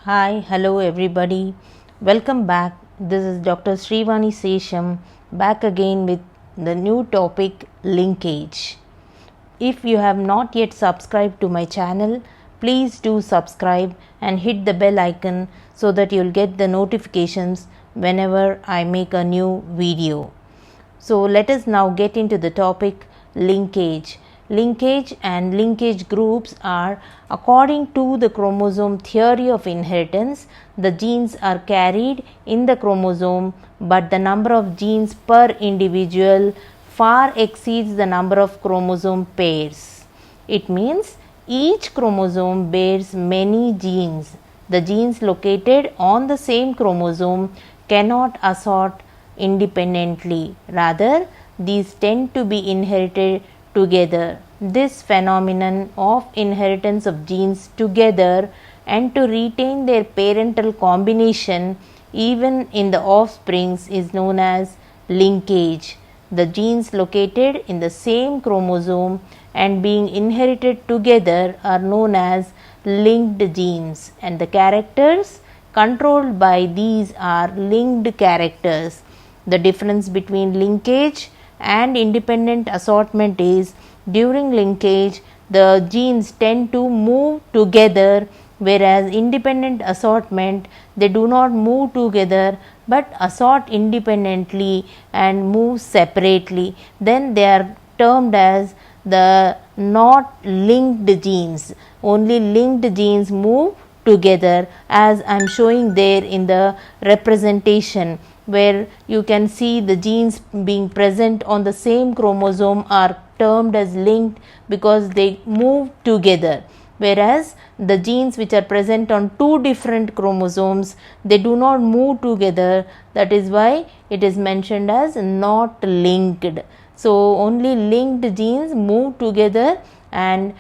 Hi, hello everybody. Welcome back. This is Dr. Srivani Sesham back again with the new topic linkage. If you have not yet subscribed to my channel, please do subscribe and hit the bell icon so that you'll get the notifications whenever I make a new video. So let us now get into the topic linkage. Linkage and linkage groups are, according to the chromosome theory of inheritance, the genes are carried in the chromosome, but the number of genes per individual far exceeds the number of chromosome pairs. It means each chromosome bears many genes. The genes located on the same chromosome cannot assort independently. Rather, these tend to be inherited together. This phenomenon of inheritance of genes together and to retain their parental combination even in the offsprings is known as linkage. The genes located in the same chromosome and being inherited together are known as linked genes, and the characters controlled by these are linked characters. The difference between linkage and independent assortment is, during linkage the genes tend to move together, whereas independent assortment they do not move together but assort independently and move separately. Then they are termed as the not linked genes. Only linked genes move together, as I am showing there in the representation, where you can see the genes being present on the same chromosome are termed as linked because they move together, whereas the genes which are present on two different chromosomes they do not move together. That is why it is mentioned as not linked. So only linked genes move together, and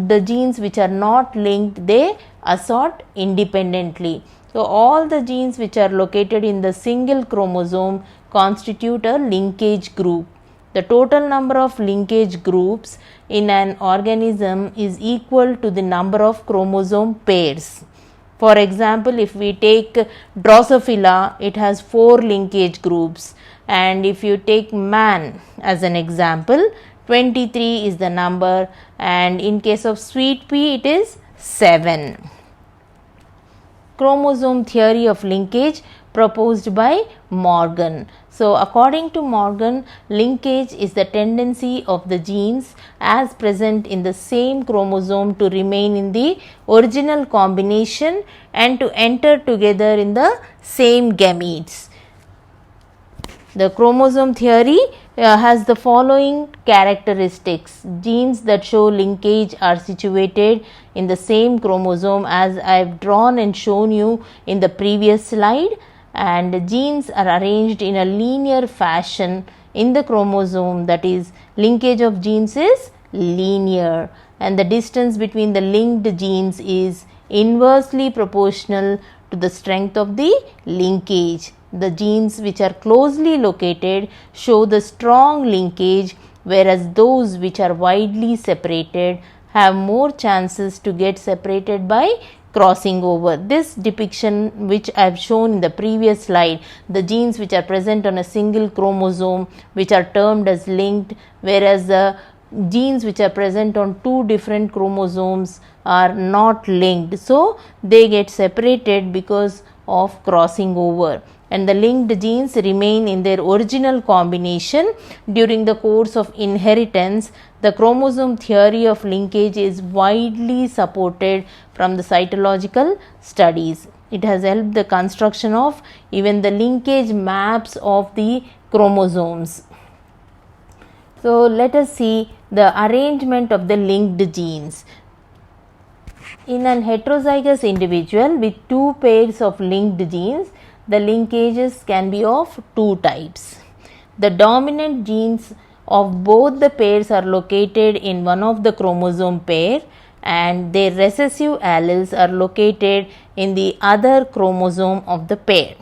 the genes which are not linked they assort independently. So all the genes which are located in the single chromosome constitute a linkage group. The total number of linkage groups in an organism is equal to the number of chromosome pairs. For example, if we take Drosophila, it has 4 linkage groups, and if you take man as an example, 23 is the number, and in case of sweet pea it is 7. Chromosome theory of linkage proposed by Morgan. So according to Morgan, linkage is the tendency of the genes as present in the same chromosome to remain in the original combination and to enter together in the same gametes. The chromosome theory has the following characteristics. Genes that show linkage are situated in the same chromosome as I have drawn and shown you in the previous slide, and genes are arranged in a linear fashion in the chromosome, that is, linkage of genes is linear, and the distance between the linked genes is inversely proportional to the strength of the linkage. The genes which are closely located show the strong linkage, whereas those which are widely separated have more chances to get separated by crossing over. This depiction which I have shown in the previous slide, the genes which are present on a single chromosome which are termed as linked, whereas the genes which are present on two different chromosomes are not linked, so they get separated because of crossing over, and the linked genes remain in their original combination during the course of inheritance. The chromosome theory of linkage is widely supported from the cytological studies. It has helped the construction of even the linkage maps of the chromosomes. So let us see the arrangement of the linked genes. In an heterozygous individual with two pairs of linked genes, the linkages can be of two types. The dominant genes of both the pairs are located in one of the chromosome pair, and their recessive alleles are located in the other chromosome of the pair.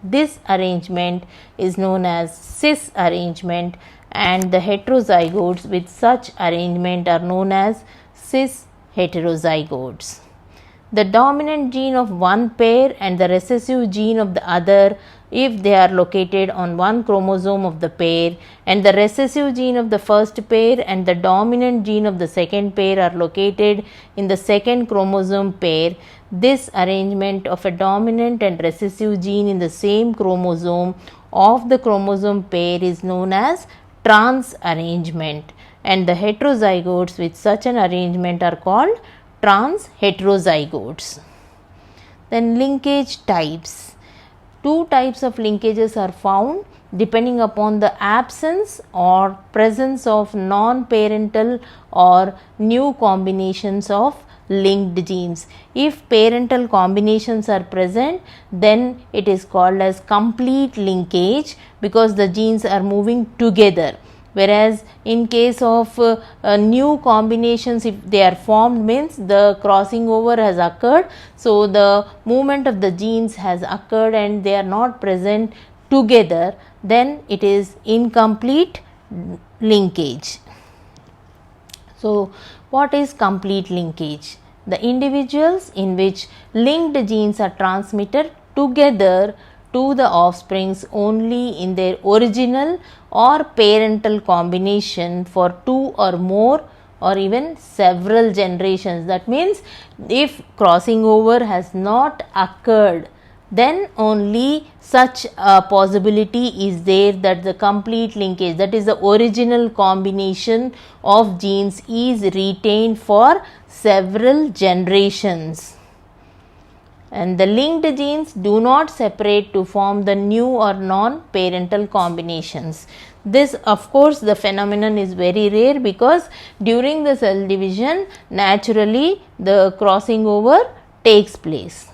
This arrangement is known as cis arrangement, and the heterozygotes with such arrangement are known as cis heterozygotes. the dominant gene of one pair and the recessive gene of the other if they are located on one chromosome of the pair, and the recessive gene of the first pair and the dominant gene of the second pair are located in the second chromosome pair. This arrangement of a dominant and recessive gene in the same chromosome of the chromosome pair is known as trans arrangement, and the heterozygotes with such an arrangement are called trans heterozygotes. Then linkage types. Two types of linkages are found depending upon the absence or presence of non-parental or new combinations of linked genes. If parental combinations are present, then it is called as complete linkage because the genes are moving together. Whereas in case of new combinations, if they are formed, means the crossing over has occurred. So the movement of the genes has occurred and they are not present together, then it is incomplete linkage. So what is complete linkage? The individuals in which linked genes are transmitted together to the offsprings only in their original or parental combination for two or more or even several generations. That means if crossing over has not occurred, then only such a possibility is there that the complete linkage, that is the original combination of genes, is retained for several generations. And the linked genes do not separate to form the new or non-parental combinations. This, of course, the phenomenon is very rare because during the cell division, naturally the crossing over takes place.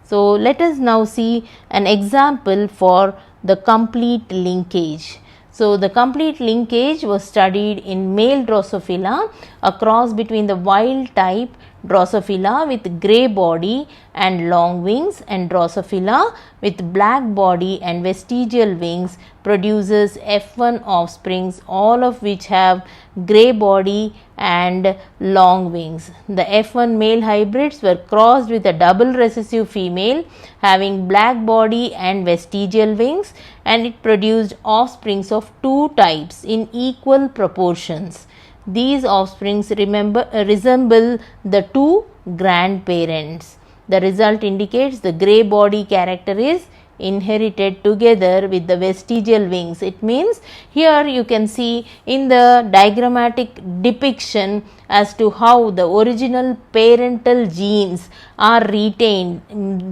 So let us now see an example for the complete linkage. So the complete linkage was studied in male Drosophila, a cross between the wild type Drosophila with grey body and long wings and Drosophila with black body and vestigial wings produces F1 offsprings, all of which have grey body and long wings. The F1 male hybrids were crossed with a double recessive female having black body and vestigial wings, and it produced offsprings of two types in equal proportions. These offsprings resemble the two grandparents. The result indicates the grey body character is inherited together with the vestigial wings. It means here you can see in the diagrammatic depiction as to how the original parental genes are retained.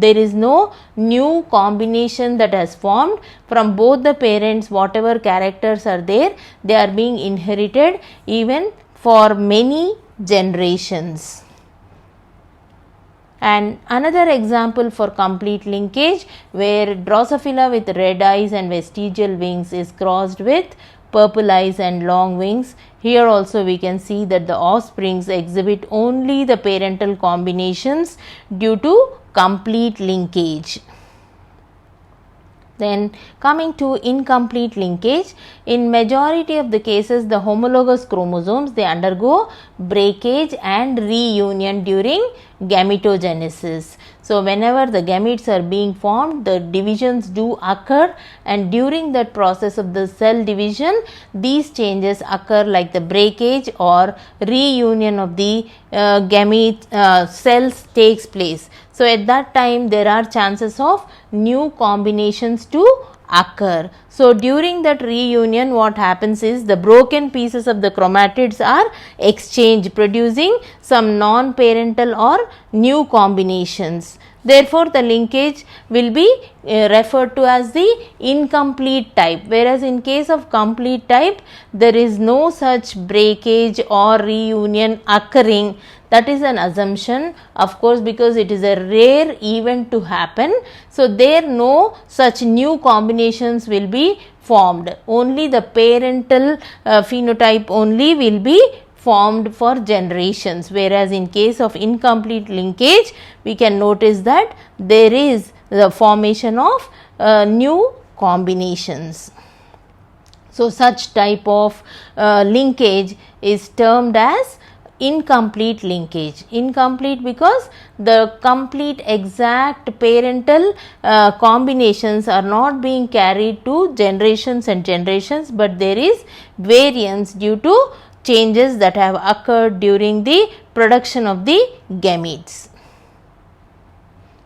There is no new combination that has formed from both the parents. Whatever characters are there, they are being inherited even for many generations. And another example for complete linkage where Drosophila with red eyes and vestigial wings is crossed with purple eyes and long wings. Here also we can see that the offsprings exhibit only the parental combinations due to complete linkage. Then coming to incomplete linkage, in majority of the cases the homologous chromosomes, they undergo breakage and reunion during gametogenesis. So whenever the gametes are being formed, the divisions do occur, and during that process of the cell division, these changes occur like the breakage or reunion of the gamete cells takes place. So at that time there are chances of new combinations to occur. So during that reunion, what happens is the broken pieces of the chromatids are exchanged, producing some non-parental or new combinations. Therefore, the linkage will be referred to as the incomplete type, whereas in case of complete type, there is no such breakage or reunion occurring. That is an assumption, of course, because it is a rare event to happen. So there no such new combinations will be formed. Only the parental phenotype only will be formed for generations, whereas in case of incomplete linkage, we can notice that there is the formation of new combinations. So such type of linkage is termed as incomplete linkage. Incomplete because the complete exact parental combinations are not being carried to generations and generations, but there is variance due to changes that have occurred during the production of the gametes.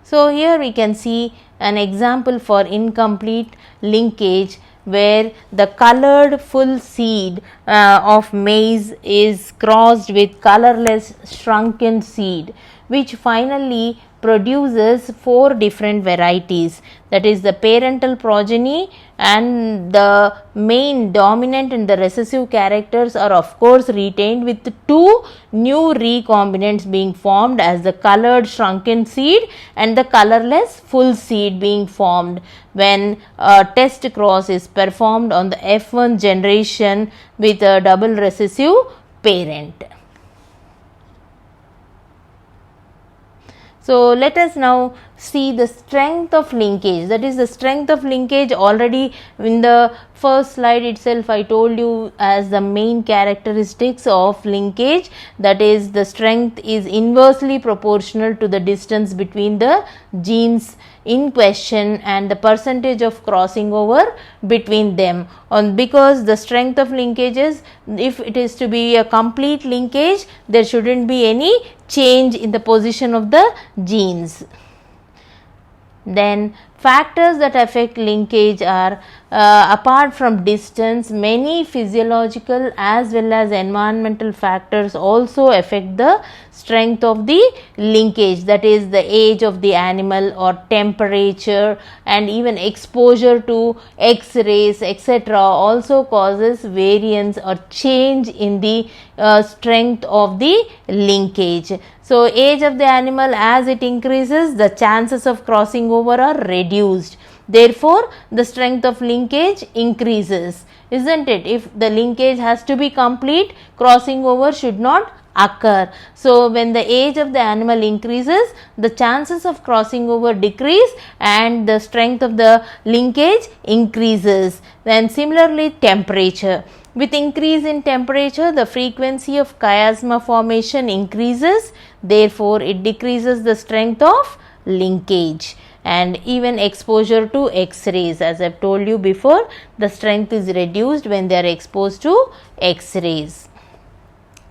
So, here we can see an example for incomplete linkage, where the colored full seed of maize is crossed with colorless shrunken seed, which finally produces 4 different varieties, that is the parental progeny, and the main dominant and the recessive characters are of course retained, with 2 new recombinants being formed as the colored shrunken seed and the colorless full seed being formed when a test cross is performed on the F1 generation with a double recessive parent. So, let us now see the strength of linkage. That is, the strength of linkage already in the first slide itself I told you as the main characteristics of linkage, that is the strength is inversely proportional to the distance between the genes in question and the percentage of crossing over between them. Because the strength of linkages, if it is to be a complete linkage, there shouldn't be any change in the position of the genes. Then factors that affect linkage are apart from distance, many physiological as well as environmental factors also affect the strength of the linkage, that is the age of the animal or temperature and even exposure to X-rays etc. also causes variance or change in the strength of the linkage. So, age of the animal, as it increases, the chances of crossing over are reduced. Therefore, the strength of linkage increases, isn't it? If the linkage has to be complete, crossing over should not occur. So, when the age of the animal increases, the chances of crossing over decrease and the strength of the linkage increases. Then similarly, temperature. With increase in temperature, the frequency of chiasma formation increases, therefore it decreases the strength of linkage. And even exposure to X-rays, as I have told you before, the strength is reduced when they are exposed to X-rays.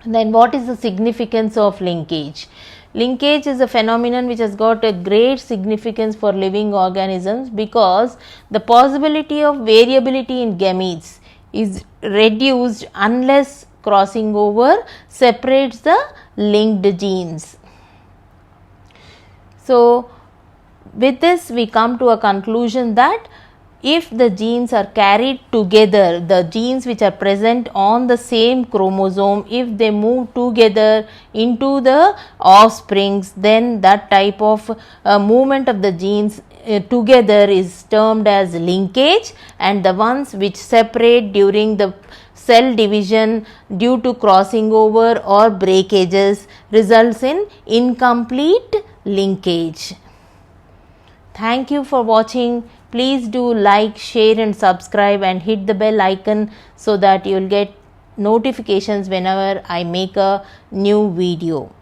Then what is the significance of linkage? Linkage is a phenomenon which has got a great significance for living organisms, because the possibility of variability in gametes is reduced unless crossing over separates the linked genes. So, with this we come to a conclusion that if the genes are carried together, the genes which are present on the same chromosome, if they move together into the offsprings, then that type of movement of the genes together is termed as linkage, and the ones which separate during the cell division due to crossing over or breakages results in incomplete linkage. Thank you for watching. Please do like, share and subscribe and hit the bell icon so that you will get notifications whenever I make a new video.